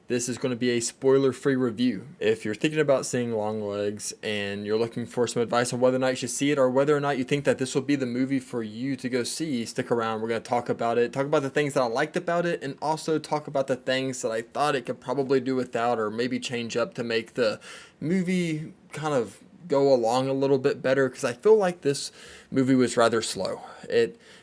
this is going to be a spoiler-free review. If you're thinking about seeing Longlegs and you're looking for some advice on whether or not you should see it or whether or not you think that this will be the movie for you to go see, stick around. We're going to talk about it, talk about the things that I liked about it, and also talk about the things that I thought it could probably do without or maybe change up to make the movie kind of go along a little bit better, because I feel like this movie was rather slow.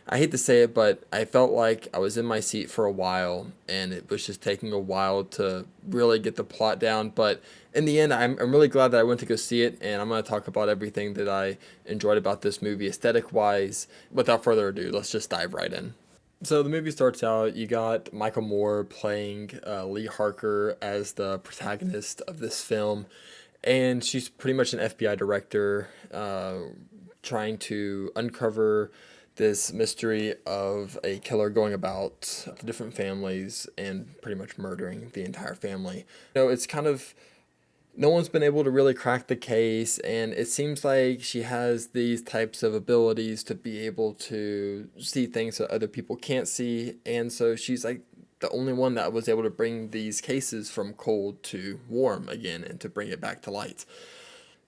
I hate to say it, but I felt like I was in my seat for a while and it was just taking a while to really get the plot down. But in the end, I'm really glad that I went to go see it, and I'm going to talk about everything that I enjoyed about this movie aesthetic wise. Without further ado, let's just dive right in. So the movie starts out, you got Michael Moore playing Lee Harker as the protagonist of this film, and she's pretty much an FBI director trying to uncover this mystery of a killer going about different families and pretty much murdering the entire family. It's kind of, no one's been able to really crack the case, and it seems like she has these types of abilities to be able to see things that other people can't see, and so she's like the only one that was able to bring these cases from cold to warm again and to bring it back to light.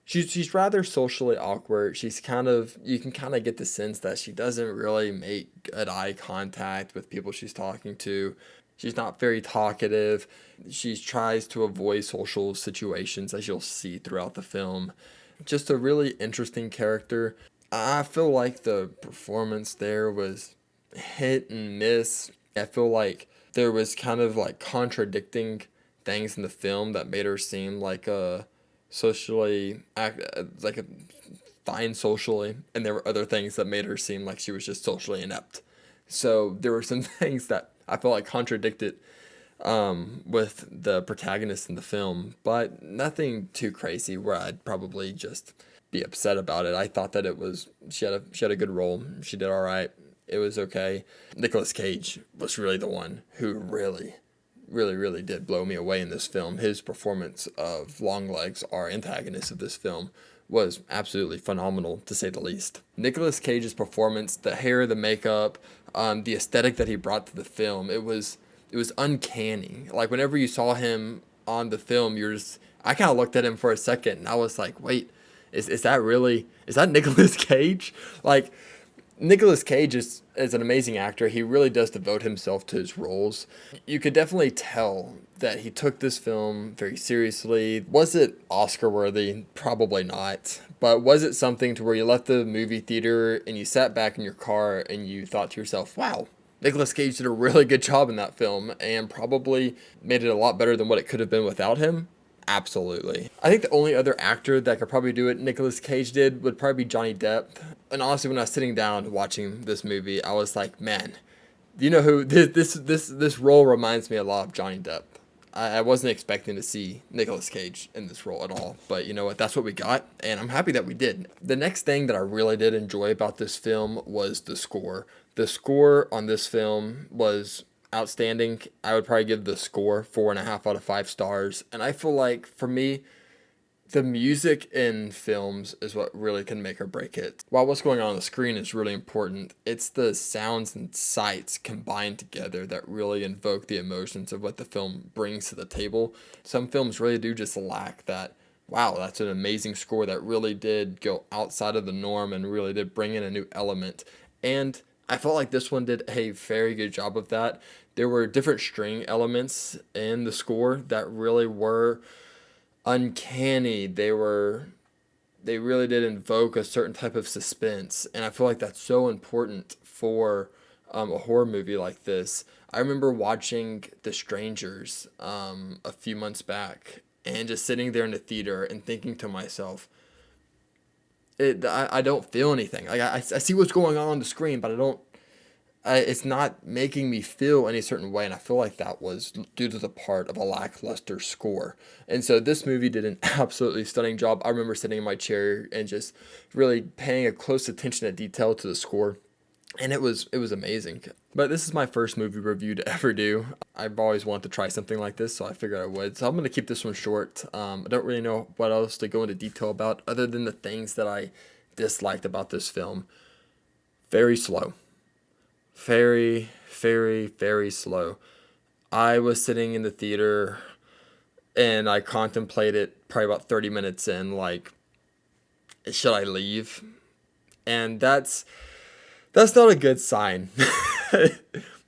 She's rather socially awkward. You can kind of get the sense that she doesn't really make good eye contact with people she's talking to. She's not very talkative. She tries to avoid social situations, as you'll see throughout the film. Just a really interesting character. I feel like the performance there was hit and miss. I feel like there was kind of like contradicting things in the film that made her seem like a like a fine socially, and there were other things that made her seem like she was just socially inept. So there were some things that I felt like contradicted with the protagonist in the film, but nothing too crazy where I'd probably just be upset about it. I thought that she had a good role. She did all right. It was okay. Nicolas Cage was really the one who really did blow me away in this film. His performance of Longlegs, our antagonist of this film, was absolutely phenomenal, to say the least. Nicolas Cage's performance, the hair, the makeup, the aesthetic that he brought to the film, it was uncanny. Like, whenever you saw him on the film, I kind of looked at him for a second and I was like, wait, is that Nicolas Cage? Like, Nicolas Cage is an amazing actor. He really does devote himself to his roles. You could definitely tell that he took this film very seriously. Was it Oscar worthy? Probably not. But was it something to where you left the movie theater and you sat back in your car and you thought to yourself, wow, Nicolas Cage did a really good job in that film and probably made it a lot better than what it could have been without him? Absolutely. I think the only other actor that could probably do what Nicolas Cage did would probably be Johnny Depp. And honestly, when I was sitting down watching this movie, I was like, man, you know who this role reminds me a lot of Johnny Depp. I wasn't expecting to see Nicolas Cage in this role at all, but you know what? That's what we got, and I'm happy that we did. The next thing that I really did enjoy about this film was the score. The score on this film was outstanding. I would probably give the score 4.5 out of 5 stars, and I feel like for me, the music in films is what really can make or break it. While what's going on the screen is really important, it's the sounds and sights combined together that really invoke the emotions of what the film brings to the table. Some films really do just lack that. Wow, that's an amazing score that really did go outside of the norm and really did bring in a new element. And I felt like this one did a very good job of that. There were different string elements in the score that really were uncanny. They really did invoke a certain type of suspense, and I feel like that's so important for a horror movie like this. I remember watching The Strangers a few months back and just sitting there in the theater and thinking to myself, I don't feel anything. Like, I see what's going on the screen, but it's not making me feel any certain way, and I feel like that was due to the part of a lackluster score. And so this movie did an absolutely stunning job. I remember sitting in my chair and just really paying a close attention to detail to the score, and it was amazing. But this is my first movie review to ever do. I've always wanted to try something like this, so I figured I would. So I'm going to keep this one short. I don't really know what else to go into detail about other than the things that I disliked about this film. Very slow. Very, very, very slow. I was sitting in the theater and I contemplated probably about 30 minutes in, like, should I leave? And that's not a good sign.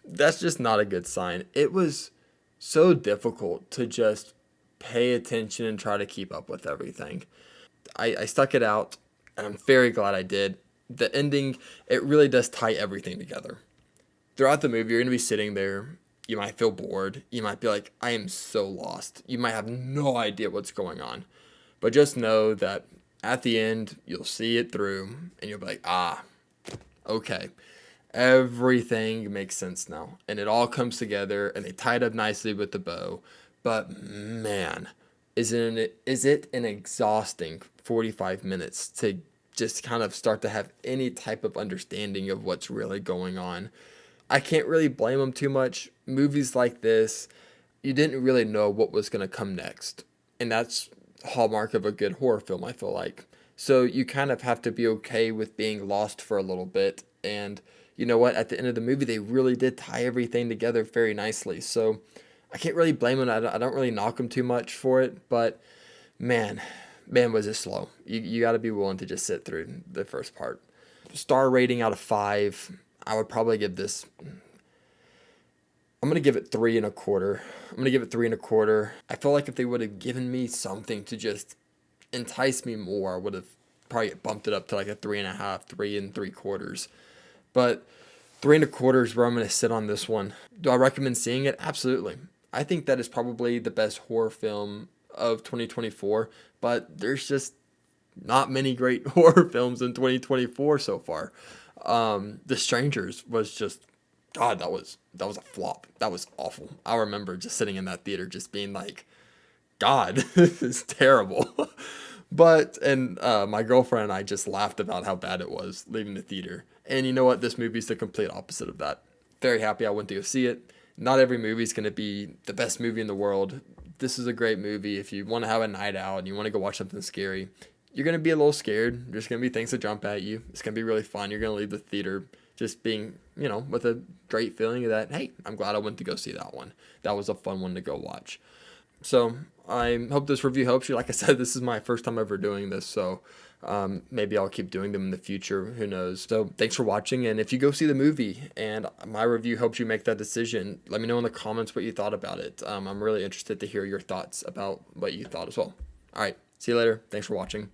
That's just not a good sign. It was so difficult to just pay attention and try to keep up with everything. I stuck it out, and I'm very glad I did. The ending, it really does tie everything together. Throughout the movie, you're going to be sitting there. You might feel bored. You might be like, I am so lost. You might have no idea what's going on. But just know that at the end, you'll see it through, and you'll be like, ah, okay. Everything makes sense now. And it all comes together, and they tie it up nicely with the bow. But man, is it an exhausting 45 minutes to just kind of start to have any type of understanding of what's really going on. I can't really blame them too much. Movies like this, you didn't really know what was going to come next. And that's hallmark of a good horror film, I feel like. So you kind of have to be okay with being lost for a little bit. And you know what? At the end of the movie, they really did tie everything together very nicely. So I can't really blame them. I don't really knock them too much for it. But man, man, was it slow. You got to be willing to just sit through the first part. Star rating out of 5, I would probably give this. I'm gonna give it 3.25. I'm gonna give it 3.25. I feel like if they would have given me something to just entice me more, I would have probably bumped it up to like a 3.5, 3.75. But 3.25 is where I'm gonna sit on this one. Do I recommend seeing it? Absolutely. I think that is probably the best horror film of 2024. But there's just not many great horror films in 2024 so far. The Strangers was just, God, that was a flop. That was awful. I remember just sitting in that theater, just being like, God, this is terrible. But and my girlfriend and I just laughed about how bad it was leaving the theater. And you know what? This movie's the complete opposite of that. Very happy I went to go see it. Not every movie is going to be the best movie in the world. This is a great movie. If you want to have a night out and you want to go watch something scary, you're going to be a little scared. There's going to be things that jump at you. It's going to be really fun. You're going to leave the theater just being, with a great feeling that, hey, I'm glad I went to go see that one. That was a fun one to go watch. So I hope this review helps you. Like I said, this is my first time ever doing this, so maybe I'll keep doing them in the future. Who knows? So thanks for watching, and if you go see the movie and my review helps you make that decision, let me know in the comments what you thought about it. I'm really interested to hear your thoughts about what you thought as well. All right, see you later. Thanks for watching.